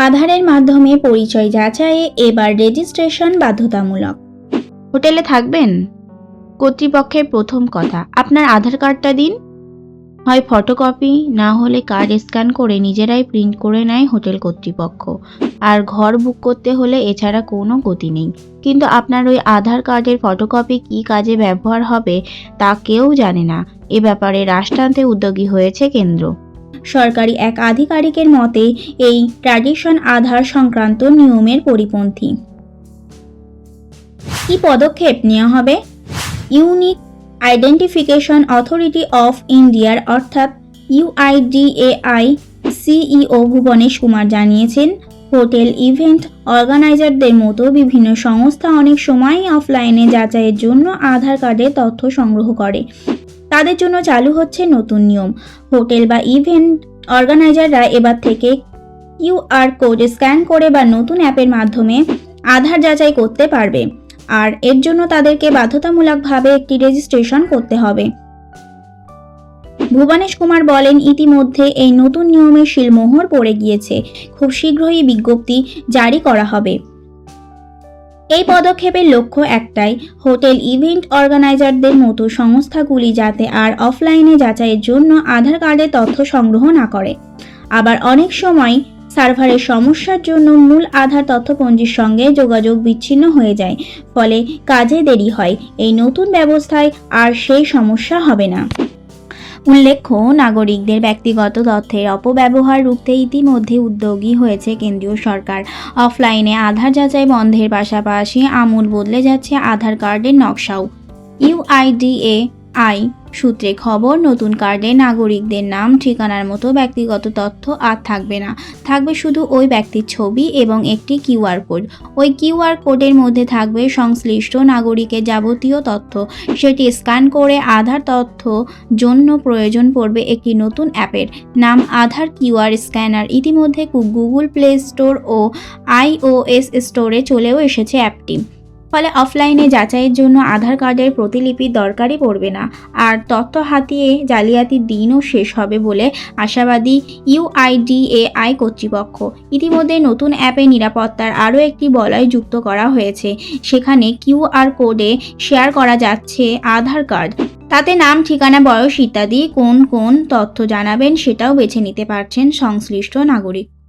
আধারের মাধ্যমে পরিচয় যাচাইয়ে এবার রেজিস্ট্রেশন বাধ্যতামূলক। হোটেলে থাকবেন? কর্তৃপক্ষের প্রথম কথা, আপনার আধার কার্ডটা দিন। হয় ফটোকপি, না হলে কার্ড স্ক্যান করে নিজেরাই প্রিন্ট করে নেয় হোটেল কর্তৃপক্ষ। আর ঘর বুক করতে হলে এছাড়া কোনো গতি নেই। কিন্তু আপনার ওই আধার কার্ডের ফটোকপি কী কাজে ব্যবহার হবে তা কেউ জানে না। এ ব্যাপারে রাশ টানতে উদ্যোগী হয়েছে কেন্দ্র। সরকারি এক আধিকারিকের মতে এই ট্র্যাডিশন আধার সংক্রান্ত নিয়মের পরিপন্থী। কি পদক্ষেপ নেওয়া হবে? ইউনিক আইডেন্টিফিকেশন অথরিটি অফ ইন্ডিয়ার অর্থাৎ UIDAI CEO ভুবনেশ কুমার জানিয়েছেন, হোটেল ইভেন্ট অর্গানাইজারদের মতো বিভিন্ন সংস্থা অনেক সময়ই অফলাইনে যাচাইয়ের জন্য আধার কার্ডের তথ্য সংগ্রহ করে। তাদের জন্য চালু হচ্ছে নতুন নিয়ম। হোটেল বা ইভেন্ট অর্গানাইজাররা এবার থেকে QR কোড স্ক্যান করে বা নতুন অ্যাপের মাধ্যমে আধার যাচাই করতে পারবে। আর এর জন্য তাদেরকে বাধ্যতামূলকভাবে একটি রেজিস্ট্রেশন করতে হবে। ভুবনেশ কুমার বলেন, ইতিমধ্যে এই নতুন নিয়মের শিলমোহর পড়ে গিয়েছে। খুব শীঘ্রই বিজ্ঞপ্তি জারি করা হবে। এই পদক্ষেপের লক্ষ্য একটাই, হোটেল ইভেন্ট অর্গানাইজারদের মতো সংস্থাগুলি যাতে আর অফলাইনে যাচাইয়ের জন্য আধার কার্ডের তথ্য সংগ্রহ না করে। আবার অনেক সময় সার্ভারের সমস্যার জন্য মূল আধার তথ্যপঞ্জির সঙ্গে যোগাযোগ বিচ্ছিন্ন হয়ে যায়, ফলে কাজে দেরি হয়। এই নতুন ব্যবস্থায় আর সেই সমস্যা হবে না। উল্লেখ্য, নাগরিকদের ব্যক্তিগত তথ্যের অপব্যবহার রুখতে ইতিমধ্যে উদ্যোগী হয়েছে কেন্দ্রীয় সরকার। অফলাইনে আধার যাচাই বন্ধের পাশাপাশি আমূল বদলে যাচ্ছে আধার কার্ডের নকশাও। UIDAI সূত্রে খবর, নতুন কার্ডে নাগরিকদের নাম, ঠিকানার মতো ব্যক্তিগত তথ্য আর থাকবে না। থাকবে শুধু ওই ব্যক্তির ছবি এবং একটি QR কোড। ওই QR কোডের মধ্যে থাকবে সংশ্লিষ্ট নাগরিকের যাবতীয় তথ্য। সেটি স্ক্যান করে আধার তথ্য জন্য প্রয়োজন পড়বে একটি নতুন অ্যাপের, নাম আধার QR স্ক্যানার। ইতিমধ্যে গুগল প্লে স্টোর ও iOS স্টোরে চলেও এসেছে অ্যাপটি। ফলে অফলাইনে যাচাইয়ের জন্য আধার কার্ডের প্রতিলিপির দরকারই পড়বে না। আর তথ্য হাতিয়ে জালিয়াতির দিনও শেষ হবে বলে আশাবাদী UIDAI কর্তৃপক্ষ। ইতিমধ্যে নতুন অ্যাপে নিরাপত্তার আরও একটি বলয় যুক্ত করা হয়েছে। সেখানে QR কোডে শেয়ার করা যাচ্ছে আধার কার্ড। তাতে নাম, ঠিকানা, বয়স ইত্যাদি কোন কোন তথ্য জানাবেন সেটাও বেছে নিতে পারছেন সংশ্লিষ্ট নাগরিক।